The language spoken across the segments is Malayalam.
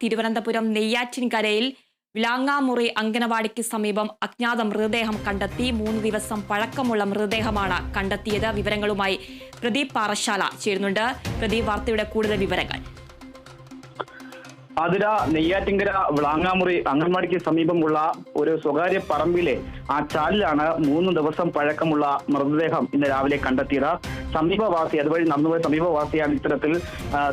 തിരുവനന്തപുരം നെയ്യാറ്റിൻകരയിൽ വിലാങ്ങാമുറി അംഗനവാടിക്ക് സമീപം അജ്ഞാത മൃതദേഹം കണ്ടെത്തി. 3 ദിവസം പഴക്കമുള്ള മൃതദേഹമാണ് കണ്ടെത്തിയത്. വിവരങ്ങളുമായി പ്രദീപ് പാറശാല ചേരുന്നുണ്ട്. പ്രദീപ്, വാർത്തയുടെ കൂടുതൽ വിവരങ്ങൾ. ആതിര, നെയ്യാറ്റിൻകര വിളാങ്ങാമുറി അംഗൻവാടിക്ക് സമീപമുള്ള ഒരു സ്വകാര്യ പറമ്പിലെ ആ ചാലിലാണ് 3 ദിവസം പഴക്കമുള്ള മൃതദേഹം ഇന്ന് രാവിലെ കണ്ടെത്തിയത്. സമീപവാസി, അതുവഴി നടന്നുപോയ സമീപവാസിയാണ് ഇത്തരത്തിൽ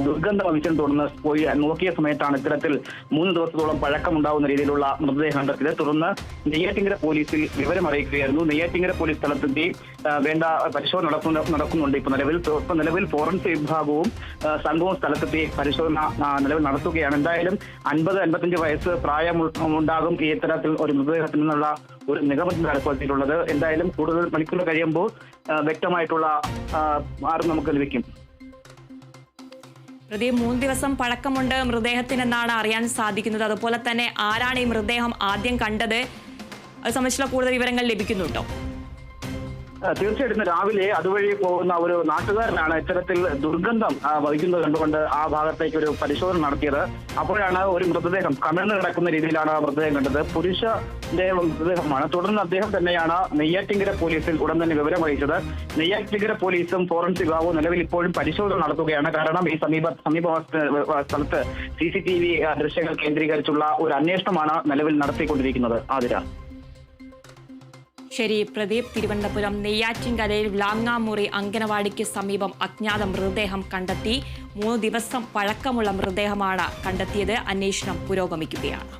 ദുർഗന്ധം വമിച്ചതിനെ തുടർന്ന് പോയി നോക്കിയ സമയത്താണ് ഇത്തരത്തിൽ 3 ദിവസത്തോളം പഴക്കമുണ്ടാകുന്ന രീതിയിലുള്ള മൃതദേഹം കണ്ടെത്തിയത്. തുടർന്ന് നെയ്യാറ്റിൻകര പോലീസിൽ വിവരമറിയിക്കുകയായിരുന്നു. നെയ്യാറ്റിൻകര പോലീസ് സ്ഥലത്തെത്തി വേണ്ട പരിശോധന നടക്കുന്നുണ്ട്. നിലവിൽ ഫോറൻസിക് വിഭാഗവും സംഘവും സ്ഥലത്തെത്തി പരിശോധന നിലവിൽ നടത്തുകയാണ്. എന്തായാലും 50-55 വയസ്സ് പ്രായമുണ്ടാകും ഈ ഇത്തരത്തിൽ ഒരു മൃതദേഹത്തിൽ നിന്നുള്ള ഒരു നിഗമനത്തിലാണ് ഇപ്പോൾ എത്തിയിട്ടുള്ളത്. എന്തായാലും കൂടുതൽ മണിക്കൂർ കഴിയുമ്പോൾ വ്യക്തമായിട്ടുള്ള മാർഗം നമുക്ക് ലഭിക്കും. പ്രദീപ്, 3 ദിവസം പഴക്കമുണ്ട് മൃതദേഹത്തിനെന്നാണ് അറിയാൻ സാധിക്കുന്നത്. അതുപോലെ തന്നെ ആരാണ് ഈ മൃതദേഹം ആദ്യം കണ്ടത്, അത് സംബന്ധിച്ചുള്ള കൂടുതൽ വിവരങ്ങൾ ലഭിക്കുന്നുണ്ടോ? തീർച്ചയായിട്ടും രാവിലെ അതുവഴി പോകുന്ന ഒരു നാട്ടുകാരനാണ് ഇത്തരത്തിൽ ദുർഗന്ധം വഹിക്കുന്നത് കണ്ടുകൊണ്ട് ആ ഭാഗത്തേക്ക് ഒരു പരിശോധന നടത്തിയത്. അപ്പോഴാണ് ഒരു മൃതദേഹം കമിഴ്ന്നു കിടക്കുന്ന രീതിയിലാണ് ആ മൃതദേഹം കണ്ടത്. പുരുഷന്റെ മൃതദേഹമാണ്. തുടർന്ന് അദ്ദേഹം തന്നെയാണ് നെയ്യാറ്റിൻകര പോലീസിൽ ഉടൻ തന്നെ വിവരം അറിയിച്ചത്. നെയ്യാറ്റിൻകര പോലീസും ഫോറൻസിക് വിഭാഗവും നിലവിൽ ഇപ്പോഴും പരിശോധന നടത്തുകയാണ്. കാരണം ഈ സമീപ സ്ഥലത്ത് CCTV ദൃശ്യങ്ങൾ കേന്ദ്രീകരിച്ചുള്ള ഒരു അന്വേഷണമാണ് നിലവിൽ നടത്തിക്കൊണ്ടിരിക്കുന്നത്. ആതിര. ശരി പ്രദീപ്, തിരുവനന്തപുരം നെയ്യാറ്റിൻകരയിൽ വിളാങ്ങാമുറി അംഗനവാടിക്ക് സമീപം അജ്ഞാത മൃതദേഹം കണ്ടെത്തി. 3 ദിവസം പഴക്കമുള്ള മൃതദേഹമാണ് കണ്ടെത്തിയത്. അന്വേഷണം പുരോഗമിക്കുകയാണ്.